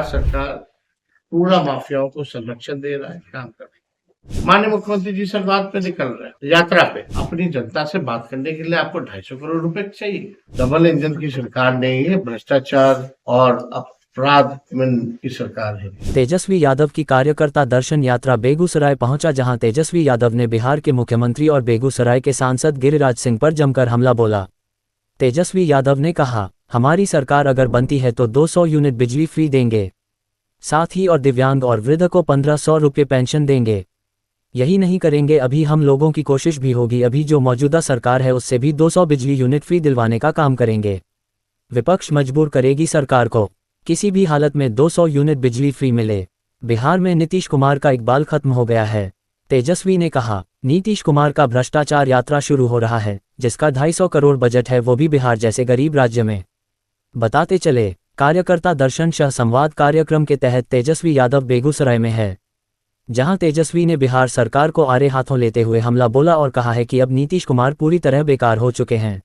बिहार सरकार पूरा माफियाओं को संरक्षण दे रहा है, काम कर रही है। माननीय मुख्यमंत्री जी सर बात पे निकल रहे हैं यात्रा पे, अपनी जनता से बात करने के लिए आपको 250 करोड़ रुपए चाहिए। डबल इंजन की सरकार नहीं है, भ्रष्टाचार और अपराध की सरकार है। तेजस्वी यादव की कार्यकर्ता दर्शन यात्रा बेगूसराय पहुंचा, जहां तेजस्वी यादव ने बिहार के मुख्यमंत्री और बेगूसराय के सांसद गिरिराज सिंह पर जमकर हमला बोला। तेजस्वी यादव ने कहा, हमारी सरकार अगर बनती है तो 200 यूनिट बिजली फ्री देंगे, साथ ही और दिव्यांग और वृद्ध को 1500 रुपये पेंशन देंगे। यही नहीं करेंगे, अभी हम लोगों की कोशिश भी होगी, अभी जो मौजूदा सरकार है उससे भी 200 बिजली यूनिट फ्री दिलवाने का काम करेंगे। विपक्ष मजबूर करेगी सरकार को, किसी भी हालत में 200 यूनिट बिजली फ्री मिले। बिहार में नीतीश कुमार का इकबाल खत्म हो गया है। तेजस्वी ने कहा, नीतीश कुमार का भ्रष्टाचार यात्रा शुरू हो रहा है, जिसका 250 करोड़ बजट है, वो भी बिहार जैसे गरीब राज्य में। बताते चले, कार्यकर्ता दर्शन शाह संवाद कार्यक्रम के तहत तेजस्वी यादव बेगूसराय में है, जहां तेजस्वी ने बिहार सरकार को आड़े हाथों लेते हुए हमला बोला और कहा है कि अब नीतीश कुमार पूरी तरह बेकार हो चुके हैं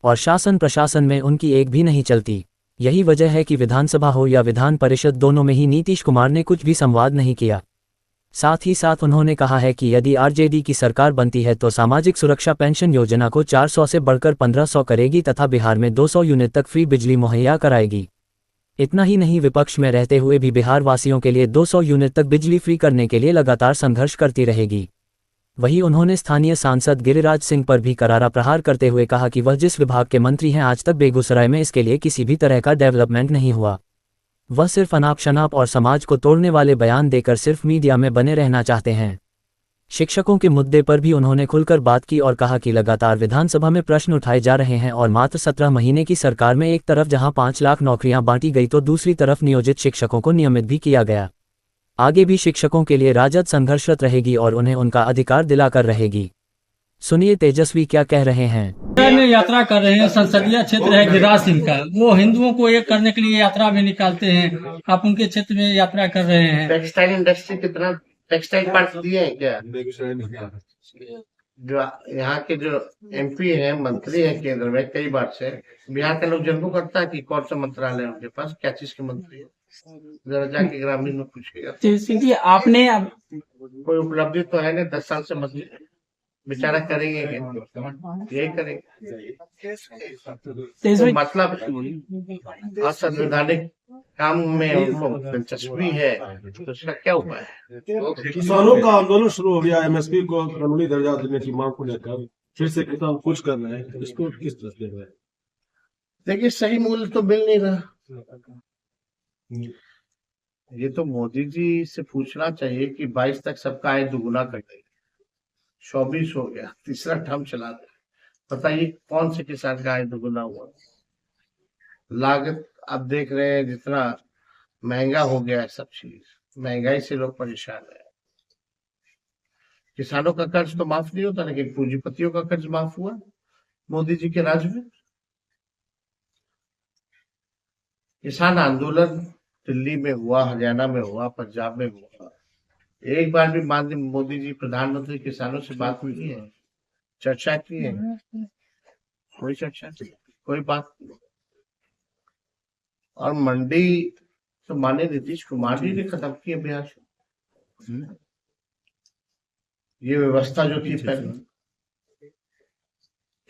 और शासन प्रशासन में उनकी एक भी नहीं चलती। यही वजह है कि विधानसभा हो या विधान परिषद, दोनों में ही नीतीश कुमार ने कुछ भी संवाद नहीं किया। साथ ही साथ उन्होंने कहा है कि यदि आरजेडी की सरकार बनती है तो सामाजिक सुरक्षा पेंशन योजना को 400 से बढ़कर 1500 करेगी तथा बिहार में 200 यूनिट तक फ्री बिजली मुहैया कराएगी। इतना ही नहीं, विपक्ष में रहते हुए भी बिहार वासियों के लिए 200 यूनिट तक बिजली फ्री करने के लिए लगातार संघर्ष करती रहेगी। वहीं उन्होंने स्थानीय सांसद गिरिराज सिंह पर भी करारा प्रहार करते हुए कहा कि वह जिस विभाग के मंत्री हैं, आज तक बेगूसराय में इसके लिए किसी भी तरह का डेवलपमेंट नहीं हुआ। वह सिर्फ अनाप शनाप और समाज को तोड़ने वाले बयान देकर सिर्फ मीडिया में बने रहना चाहते हैं। शिक्षकों के मुद्दे पर भी उन्होंने खुलकर बात की और कहा कि लगातार विधानसभा में प्रश्न उठाए जा रहे हैं और मात्र 17 महीने की सरकार में एक तरफ जहां 5 लाख नौकरियां बांटी गई तो दूसरी तरफ नियोजित शिक्षकों को नियमित भी किया गया। आगे भी शिक्षकों के लिए राजद संघर्षरत रहेगी और उन्हें उनका अधिकार दिलाकर रहेगी। सुनिए तेजस्वी क्या कह रहे हैं। में यात्रा कर रहे हैं, संसदीय क्षेत्र है गिरिराज सिंह का, वो हिंदुओं को एक करने के लिए यात्रा में निकालते हैं, आप उनके क्षेत्र में यात्रा कर रहे हैं। टेक्सटाइल इंडस्ट्री कितना टेक्सटाइल पार्क दिए हैं क्या? जो यहाँ के जो एमपी हैं, मंत्री हैं केंद्र में, कई बार से बिहार का लोग जन्म करता है कि कौन सा मंत्रालय उनके पास, क्या चीज के मंत्री है, जरा जाके ग्रामीण में पूछिएगा। आपने कोई उपलब्धि तो है नहीं, 10 साल से मंत्री बेचारा करेंगे यही करेंगे। तो मतलब असंवैधानिक काम में उनको दिलचस्पी है, तो इसका क्या उपाय है? किसानों का आंदोलन शुरू हो गया, एमएसपी को कानूनी दर्जा देने की मांग को लेकर फिर से किसान कुछ कर रहे हैं, इसको किस तरह से देख रहे हैं? देखिए, सही मूल्य तो मिल नहीं रहा। ये तो मोदी जी से पूछना चाहिए कि 22 तक सबका आय दुगुना कर देंगे, 24 हो गया, तीसरा टर्म चला रहे, बताइए कौन से किसान का आय दुगुना हुआ? लागत आप देख रहे हैं, जितना महंगा हो गया है सब चीज, महंगाई से लोग परेशान है। किसानों का कर्ज तो माफ नहीं होता, लेकिन पूंजीपतियों का कर्ज माफ हुआ मोदी जी के राज में। किसान आंदोलन दिल्ली में हुआ, हरियाणा में हुआ, पंजाब में हुआ, एक बार भी माननीय मोदी जी प्रधानमंत्री किसानों से बात हुई है, चर्चा की है? कोई चर्चा, कोई बात नहीं। और मंडी तो माननीय नीतीश कुमार जी ने खत्म की है बिहार से। ये व्यवस्था जो थी पहले,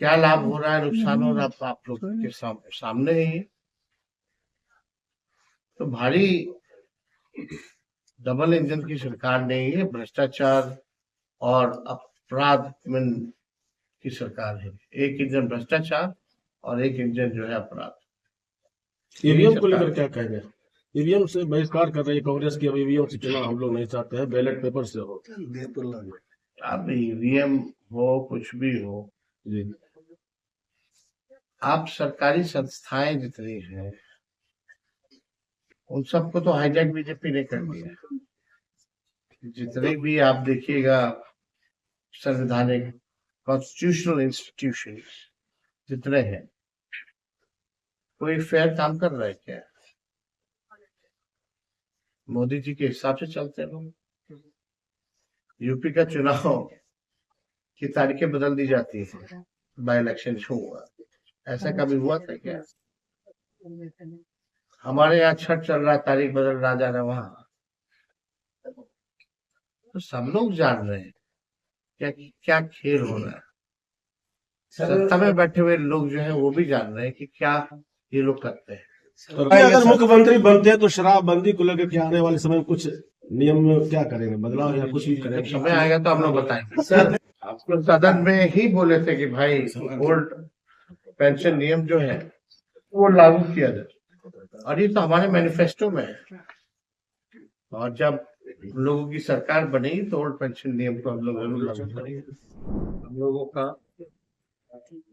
क्या लाभ हो रहा है, नुकसान हो रहा है, आप लोग के सामने ही है। तो भारी डबल इंजन की सरकार नहीं है, भ्रष्टाचार और अपराध की सरकार है। एक इंजन भ्रष्टाचार और एक इंजन जो है अपराध। ईवीएम को लेकर क्या कहेंगे? ईवीएम से बहिष्कार कर रही है कांग्रेस की, अब ईवीएम से चुनाव हम लोग नहीं चाहते हैं, बैलेट पेपर से हो। अब ईवीएम हो, कुछ भी हो जी, आप सरकारी संस्थाएं जितनी हैं उन सबको तो हाईजैक बीजेपी ने कर दिया। जितने भी आप देखिएगा संवैधानिक कॉन्स्टिट्यूशनल इंस्टीट्यूशन जितने हैं, कोई फेयर काम कर रहा है क्या? मोदी जी के हिसाब से चलते हैं। यूपी का चुनाव की तारीखें बदल दी जाती है, बाय इलेक्शन शो हुआ, ऐसा कभी हुआ था क्या? हमारे यहाँ छठ चल रहा है, तारीख बदल रहा जा रहा है वहां, तो सब लोग जान रहे हैं क्या क्या खेल हो रहा है। सत्ता में बैठे हुए लोग जो है वो भी जान रहे हैं कि क्या ये लोग करते हैं। तो अगर मुख्यमंत्री बनते हैं तो शराबबंदी को लेकर के आने वाले समय में कुछ नियम में क्या करेंगे, बदलाव या कुछ भी जब करेंगे? समय आएगा तो हम लोग बताएंगे। सर आपको सदन में ही बोले थे कि भाई ओल्ड पेंशन नियम जो है वो लागू किया जाए, और ये तो हमारे मैनिफेस्टो में है। और जब लोगों की सरकार बनेगी तो ओल्ड पेंशन नियम को हम लोग जरूर लागू करेंगे। हम लोगों का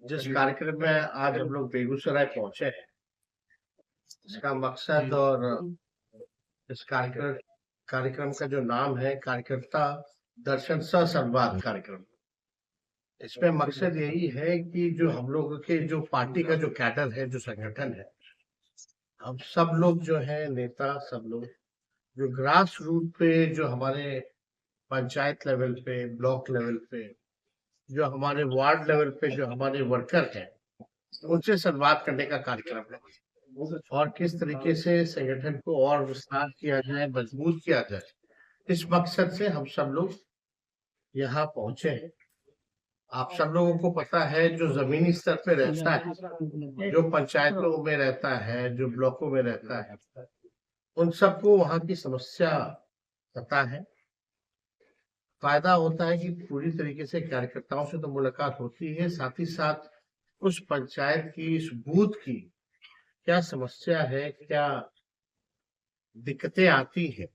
जिस कार्यक्रम में आज हम लोग बेगूसराय पहुंचे हैं, इसका मकसद और इस कार्यक्रम का जो नाम है कार्यकर्ता दर्शन सह संवाद कार्यक्रम, इसमें मकसद यही है कि जो हम लोगों के जो पार्टी का जो कैडर है, जो संगठन है, हम सब लोग जो है नेता, सब लोग जो ग्रास रूट पे, जो हमारे पंचायत लेवल पे, ब्लॉक लेवल पे, जो हमारे वार्ड लेवल पे जो हमारे वर्कर हैं, उनसे संवाद करने का कार्यक्रम है। और किस तरीके से संगठन को और विस्तार किया जाए, मजबूत किया जाए, इस मकसद से हम सब लोग यहाँ पहुंचे हैं। आप सब लोगों को पता है जो जमीनी स्तर पे रहता है, जो पंचायतों में रहता है, जो ब्लॉकों में रहता है, उन सबको वहाँ की समस्या पता है। फायदा होता है कि पूरी तरीके से कार्यकर्ताओं से तो मुलाकात होती है, साथ ही साथ उस पंचायत की, इस बूथ की क्या समस्या है, क्या दिक्कतें आती है,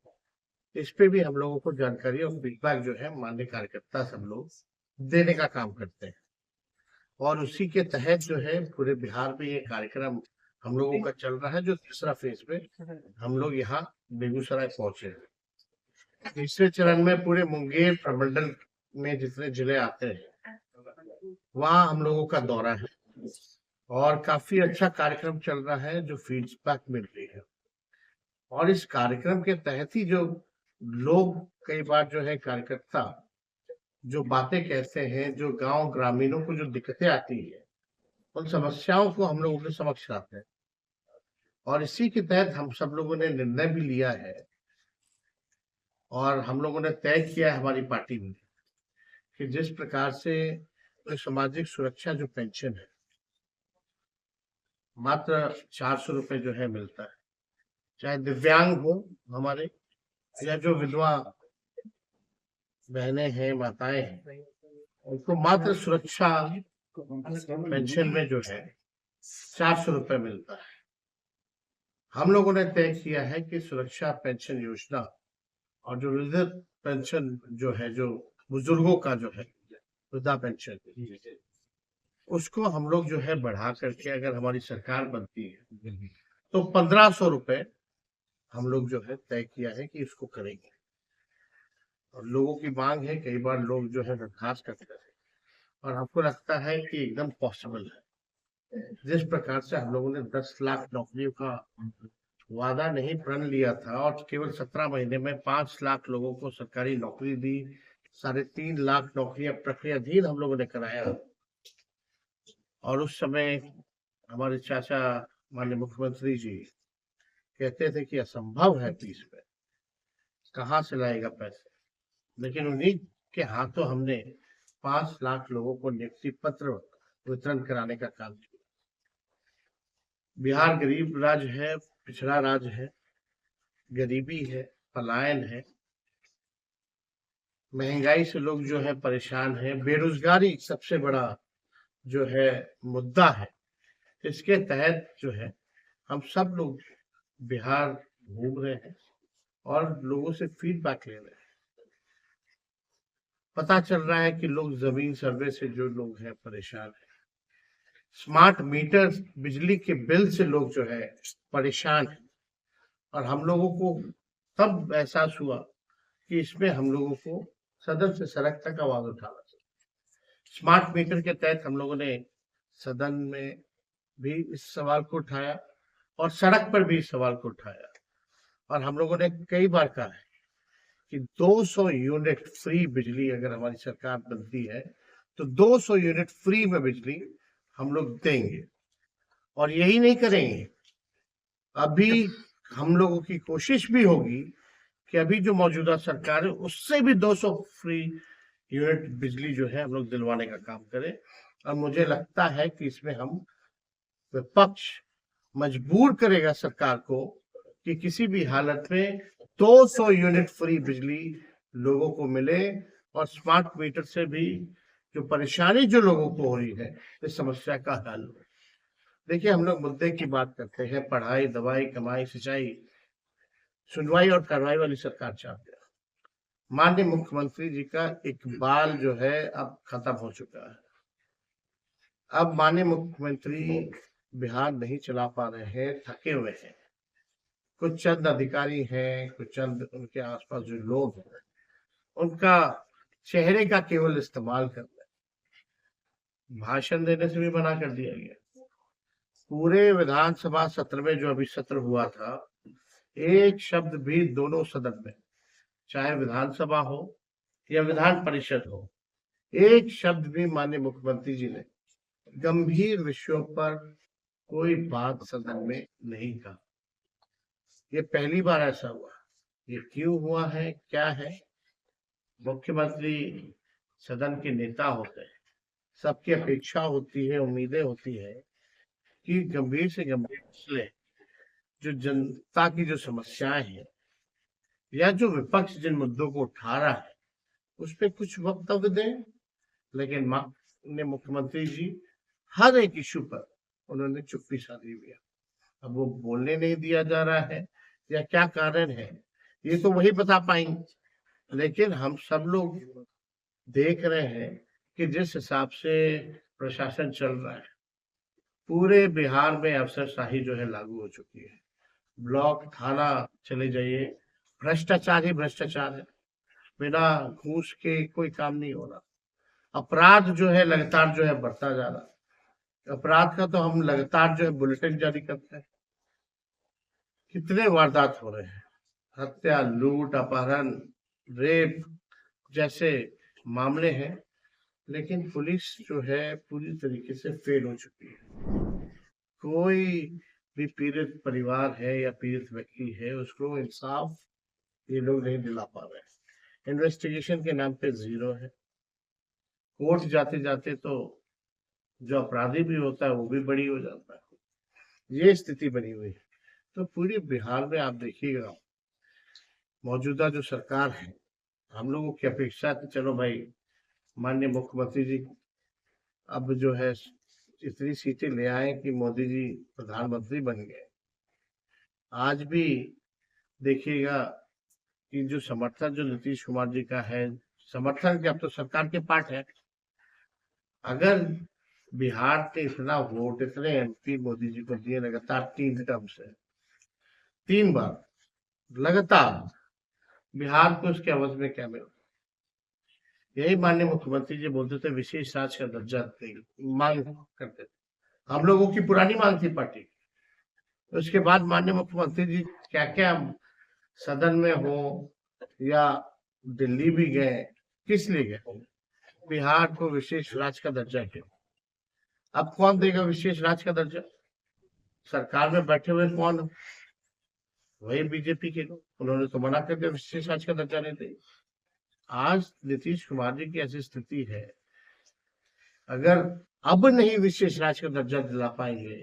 इस पे भी हम लोगों को जानकारी और फीडबैक जो है माननीय कार्यकर्ता सब लोग देने का काम करते हैं। और उसी के तहत जो है पूरे बिहार में ये कार्यक्रम हम लोगों का चल रहा है। जो तीसरा फेज में हम लोग यहाँ बेगूसराय पहुंचे हैं। तीसरे चरण में पूरे मुंगेर प्रमंडल में जितने जिले आते हैं वहाँ हम लोगों का दौरा है, और काफी अच्छा कार्यक्रम चल रहा है, जो फीडबैक मिल रही है। और इस कार्यक्रम के तहत ही जो लोग कई बार जो है कार्यकर्ता जो बातें कहते हैं, जो गांव ग्रामीणों को जो दिक्कतें आती है, उन समस्याओं को हम लोगों के समक्ष लाते हैं। और इसी के तहत हम सब लोगों ने निर्णय भी लिया है, और हम लोगों ने तय किया है हमारी पार्टी में कि जिस प्रकार से जो सामाजिक सुरक्षा जो पेंशन है मात्र 400 रुपए जो है मिलता है, चाहे दिव्यांग हो हमारे, या जो विधवा बहनें हैं, माताएं हैं, उनको मात्र सुरक्षा पेंशन में जो है 400 रुपए मिलता है। हम लोगों ने तय किया है कि सुरक्षा पेंशन योजना और जो वृद्ध पेंशन जो है, जो बुजुर्गों का जो है वृद्धा पेंशन, उसको हम लोग जो है बढ़ा करके, अगर हमारी सरकार बनती है तो 1500 रुपए हम लोग जो है तय किया है कि इसको करेंगे। और लोगों की मांग है, कई बार लोग जो है दरखास्त करते हैं, और हमको लगता है कि एकदम पॉसिबल है। जिस प्रकार से हम लोगों ने 10 लाख नौकरियों का वादा नहीं प्रण लिया था, और केवल 17 महीने में 5 लाख लोगों को सरकारी नौकरी दी, 3.5 लाख नौकरियां प्रक्रियाधीन हम लोगों ने कराया। और उस समय हमारे चाचा माननीय मुख्यमंत्री जी कहते थे कि असंभव है 30 में, कहाँ से लाएगा पैसे, लेकिन उन्हीं के हाथों हमने 5 लाख लोगों को नियुक्ति पत्र वितरण कराने का काम किया। बिहार गरीब राज्य है, पिछड़ा राज्य है, गरीबी है, पलायन है, महंगाई से लोग जो है परेशान है, बेरोजगारी सबसे बड़ा जो है मुद्दा है। इसके तहत जो है हम सब लोग बिहार घूम रहे हैं और लोगों से फीडबैक ले रहे हैं। पता चल रहा है कि लोग जमीन सर्वे से जो लोग हैं परेशान है, स्मार्ट मीटर बिजली के बिल से लोग जो है परेशान है। और हम लोगों को तब एहसास हुआ कि इसमें हम लोगों को सदन से सड़क तक आवाज उठाना चाहिए। स्मार्ट मीटर के तहत हम लोगों ने सदन में भी इस सवाल को उठाया और सड़क पर भी इस सवाल को उठाया, और हम लोगों ने कई बार कहा है कि 200 यूनिट फ्री बिजली अगर हमारी सरकार बनती है तो 200 यूनिट फ्री में बिजली हम लोग देंगे। और यही नहीं करेंगे, अभी हम लोगों की कोशिश भी होगी कि अभी जो मौजूदा सरकार है उससे भी 200 फ्री यूनिट बिजली जो है हम लोग दिलवाने का काम करें। और मुझे लगता है कि इसमें हम विपक्ष मजबूर करेगा सरकार को कि किसी भी हालत में 200 यूनिट फ्री बिजली लोगों को मिले और स्मार्ट मीटर से भी जो परेशानी जो लोगों को हो रही है इस समस्या का हल हो। देखिए, हम लोग मुद्दे की बात करते हैं, पढ़ाई, दवाई, कमाई, सिंचाई, सुनवाई और कार्रवाई वाली सरकार चाहते हैं। माननीय मुख्यमंत्री जी का इकबाल जो है अब खत्म हो चुका है। अब माननीय मुख्यमंत्री बिहार नहीं चला पा रहे हैं, थके हुए हैं। कुछ चंद अधिकारी हैं, कुछ चंद उनके आसपास जो लोग हैं, उनका चेहरे का केवल इस्तेमाल कर रहे हैं। भाषण देने से भी मना कर दिया गया। पूरे विधानसभा सत्र में जो अभी सत्र हुआ था, एक शब्द भी दोनों सदन में, चाहे विधानसभा हो या विधान परिषद हो, एक शब्द भी माननीय मुख्यमंत्री जी ने गंभीर विषयों पर कोई बात सदन में नहीं कहा। ये पहली बार ऐसा हुआ। ये क्यों हुआ है, क्या है? मुख्यमंत्री सदन के नेता होते हैं, सबकी अपेक्षा होती है, उम्मीदें होती है कि गंभीर से गंभीर मसले, जो जनता की जो समस्याएं हैं या जो विपक्ष जिन मुद्दों को उठा रहा है उस पर कुछ वक्तव्य दें। लेकिन माननीय मुख्यमंत्री जी हर एक इशू पर उन्होंने चुप्पी साधी हुई है। अब वो बोलने नहीं दिया जा रहा है या क्या कारण है, ये तो वही बता पाएंगे। लेकिन हम सब लोग देख रहे हैं कि जिस हिसाब से प्रशासन चल रहा है, पूरे बिहार में अफसरशाही जो है लागू हो चुकी है। ब्लॉक, थाना चले जाइए, भ्रष्टाचार ही भ्रष्टाचार है। बिना घूस के कोई काम नहीं हो रहा। अपराध जो है लगातार जो है बढ़ता जा रहा है। अपराध का तो हम लगातार जो है बुलेटिन जारी करते हैं। कितने वारदात हो रहे हैं, हत्या, लूट, अपहरण, रेप जैसे मामले हैं, लेकिन पुलिस जो है पूरी तरीके से फेल हो चुकी है। कोई भी पीड़ित परिवार है या पीड़ित व्यक्ति है, उसको इंसाफ ये लोग नहीं दिला पा रहे हैं। इन्वेस्टिगेशन के नाम पे जीरो है। कोर्ट जाते जाते तो जो अपराधी भी होता है वो भी बड़ी हो जाता है। ये स्थिति बनी हुई है। तो पूरे बिहार में आप देखिएगा, मौजूदा जो सरकार है, हम लोगों की अपेक्षा थी चलो भाई माननीय मुख्यमंत्री जी अब जो है इतनी सीटें ले आए कि मोदी जी प्रधानमंत्री बन गए। आज भी देखिएगा कि जो समर्थन जो नीतीश कुमार जी का है, समर्थन के अब तो सरकार के पार्ट है। अगर बिहार के इतना वोट, इतने एमपी मोदी जी को दिए लगातार 3 टर्म से, 3 बार लगातार, बिहार को उसके अवध में क्या मिला? यही माननीय मुख्यमंत्री जी बोलते थे विशेष राज्य का दर्जा मांग करते थे। हम लोगों की पुरानी मांग थी पार्टी। उसके बाद माननीय मुख्यमंत्री जी क्या क्या सदन में हो या दिल्ली भी गए, किस लिए गए? बिहार को विशेष राज्य का दर्जा क्यों? अब कौन देगा विशेष राज्य का दर्जा? सरकार में बैठे हुए कौन? वही बीजेपी के लोग। उन्होंने तो मना कर दिया, विशेष राज्य का दर्जा नहीं देंगे। आज नीतीश कुमार जी की ऐसी स्थिति है, अगर अब नहीं विशेष राज्य का दर्जा दिला पाएंगे,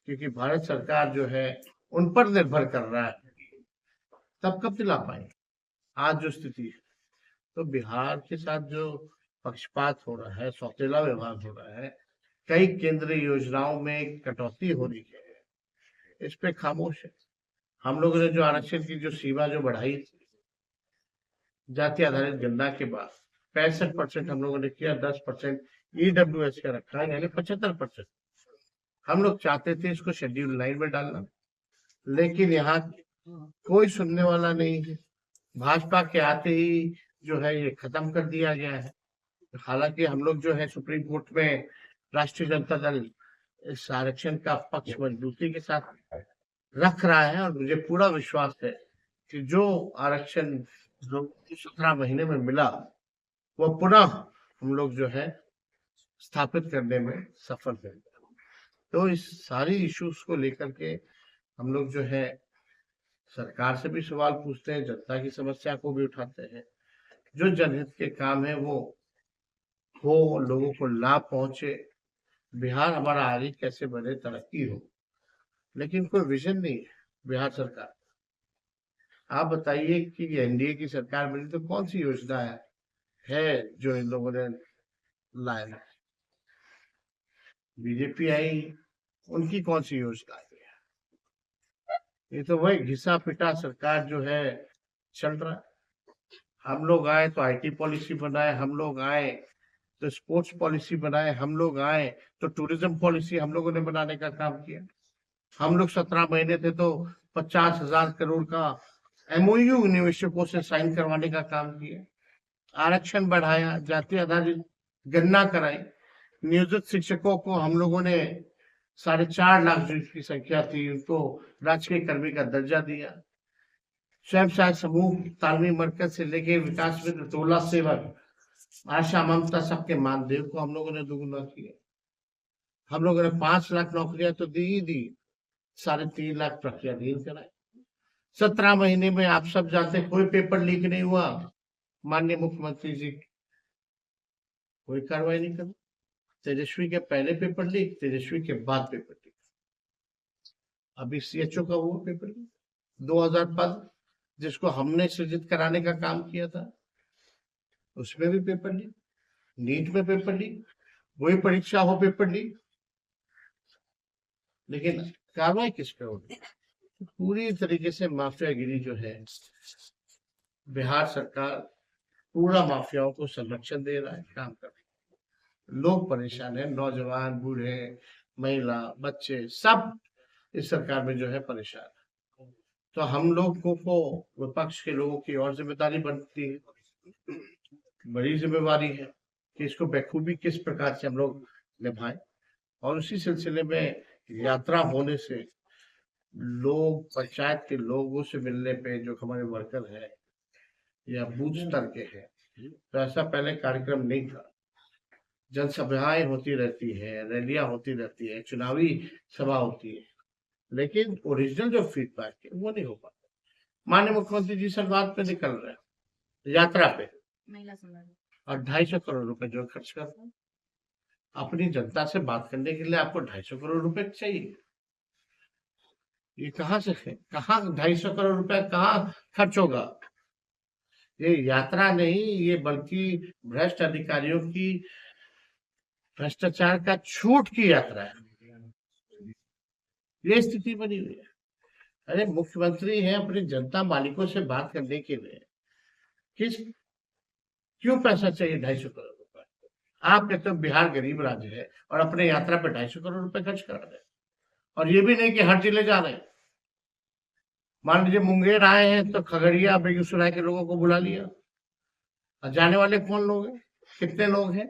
क्योंकि भारत सरकार जो है उन पर निर्भर कर रहा है, तब कब दिला पाएंगे? आज जो स्थिति है, तो बिहार के साथ जो पक्षपात हो रहा है, सौतेला व्यवहार हो रहा है, कई केंद्रीय योजनाओं में कटौती हो रही है, इस पे खामोश है। हम लोगों ने जो आरक्षण की जो सीमा जो बढ़ाई थी, जाति आधारित गणना के बाद 65% हम लोगों ने किया, 10% ईडब्ल्यूएस का रखा है, यानी 75%। हम लोग चाहते थे इसको शेड्यूल 9 में डालना, लेकिन यहाँ कोई सुनने वाला नहीं है। भाजपा के आते ही जो है ये खत्म कर दिया गया है। हालांकि हम लोग जो है सुप्रीम कोर्ट में राष्ट्रीय जनता दल इस आरक्षण का पक्ष मजबूती के साथ रख रहा है, और मुझे पूरा विश्वास है कि जो आरक्षण 17 महीने में मिला वो पुनः हम लोग जो है स्थापित करने में सफल होंगे। तो इस सारी इश्यूज को लेकर के हम लोग जो है सरकार से भी सवाल पूछते हैं, जनता की समस्या को भी उठाते हैं। जो जनहित के काम है वो हो, लोगों को लाभ पहुंचे, बिहार हमारा आगे कैसे बढ़े, तरक्की हो, लेकिन कोई विजन नहीं है बिहार सरकार। आप बताइए कि एनडीए की सरकार बनी तो कौन सी योजना है जो इन लोगों ने लाया है? बीजेपी आई, उनकी कौन सी योजना है? ये तो वही घिसा पिटा सरकार जो है चल रहा है। हम लोग आए तो आईटी पॉलिसी बनाए, हम लोग आए तो स्पोर्ट्स पॉलिसी बनाए, हम लोग आए तो टूरिज्म पॉलिसी हम लोगों ने बनाने का काम किया। हम लोग 17 महीने थे तो 50,000 करोड़ का एमओयू निवेशकों से साइन करवाने का काम किया। आरक्षण बढ़ाया, जाति आधारित गणना कराई, नियोजित शिक्षकों को हम लोगों ने 4.5 लाख जिनकी संख्या थी उनको राजकीय कर्मी का दर्जा दिया। स्वयं सहायता समूह, तालमी मरकज से लेके विकास मित्र, टोला सेवक, आशा, ममता, सबके मानदेव को हम लोगों ने दुगुना किया। हम लोगों ने 5 लाख नौकरियां तो दी ही दी, 3.5 लाख प्रक्रियाधीन कराए। 17 महीने में आप सब जानते कोई पेपर लीक नहीं हुआ। माननीय मुख्यमंत्री जी कोई कार्रवाई नहीं कर। तेजस्वी के पहले पेपर लीक, तेजस्वी के बाद पेपर लीक। अभी सीएचओ का हुआ पेपर लीक, 2000 पद जिसको हमने सृजित कराने का काम किया था, उसमें भी पेपर लीक। नीट में पेपर लीक, वही परीक्षा हो पेपर लीक, लेकिन कार्रवाई किस पे होगी? पूरी तरीके से माफियागिरी जो है, बिहार सरकार पूरा माफियाओं को संरक्षण दे रहा है, काम कर रहा है। लोग परेशान है, नौजवान, बूढ़े, महिला, बच्चे, सब इस सरकार में जो है परेशान है। तो हम लोगों को, विपक्ष के लोगों की और जिम्मेदारी बनती है, बड़ी जिम्मेवारी है कि इसको बखूबी किस प्रकार से हम लोग निभाएं। और उसी सिलसिले में यात्रा होने से लोग, पंचायत के लोगों से मिलने पे, जो हमारे वर्कर है या बूथ स्तर के हैं, तो ऐसा पहले कार्यक्रम नहीं था। जनसभाएं होती रहती है, रैलियां होती रहती है, चुनावी सभा होती है, लेकिन ओरिजिनल जो फीडबैक है वो नहीं हो पाता। माननीय मुख्यमंत्री जी संवाद पे निकल रहे हैं, यात्रा पे, और 250 करोड़ रुपए जो खर्च कर रहे हैं। अपनी जनता से बात करने के लिए आपको 250 करोड़ रुपए चाहिए। ये कहाँ से है? कहाँ 250 करोड़ रुपए कहाँ खर्च होगा? ये यात्रा नहीं, ये बल्कि भ्रष्ट अधिकारियों की, भ्रष्टाचार का छूट की यात्रा है। ये स्थिति बनी हुई है। अरे मुख्यमंत्री है, अपनी जनता मालिकों से बात करने के लिए क्यों पैसा चाहिए 250 करोड़ रुपए? आप कहते हो बिहार गरीब राज्य है और अपने यात्रा पे 250 करोड़ रुपए खर्च कर रहे हैं, और ये भी नहीं कि हर जिले जा रहे हैं। मान लीजिए मुंगेर आए हैं तो खगड़िया, बेगूसराय के लोगों को बुला लिया, और जाने वाले कौन लोग हैं, कितने लोग हैं?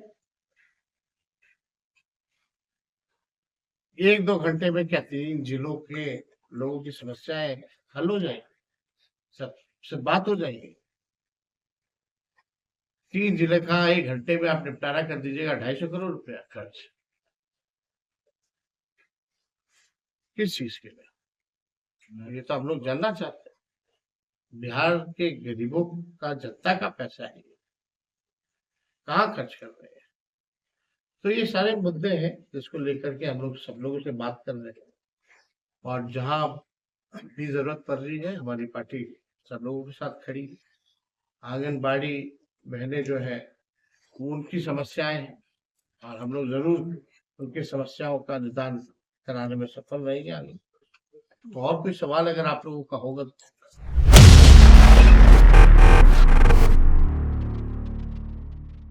1-2 घंटे में क्या 3 जिलों के लोगों की समस्याएं हल हो जाएगी? सब बात हो जाएगी। 3 जिले का 1 घंटे में आप निपटारा कर दीजिएगा, 250 करोड़ रुपया खर्च किस चीज के लिए? ये तो हम लोग जानना चाहते हैं। बिहार के गरीबों का, जनता का पैसा है, कहाँ खर्च कर रहे हैं? तो ये सारे मुद्दे हैं जिसको लेकर के हम लोग सब लोगों से बात कर रहे हैं, और जहां भी जरूरत पड़ रही है हमारी पार्टी सब लोगों के साथ खड़ी है। आंगनबाड़ी बहनें जो है वो उनकी समस्याएं हैं, और हम लोग जरूर उनकी समस्याओं का निदान कराने में सफल रहेंगे आगे। तो और कोई सवाल अगर आप लोगों का होगा तो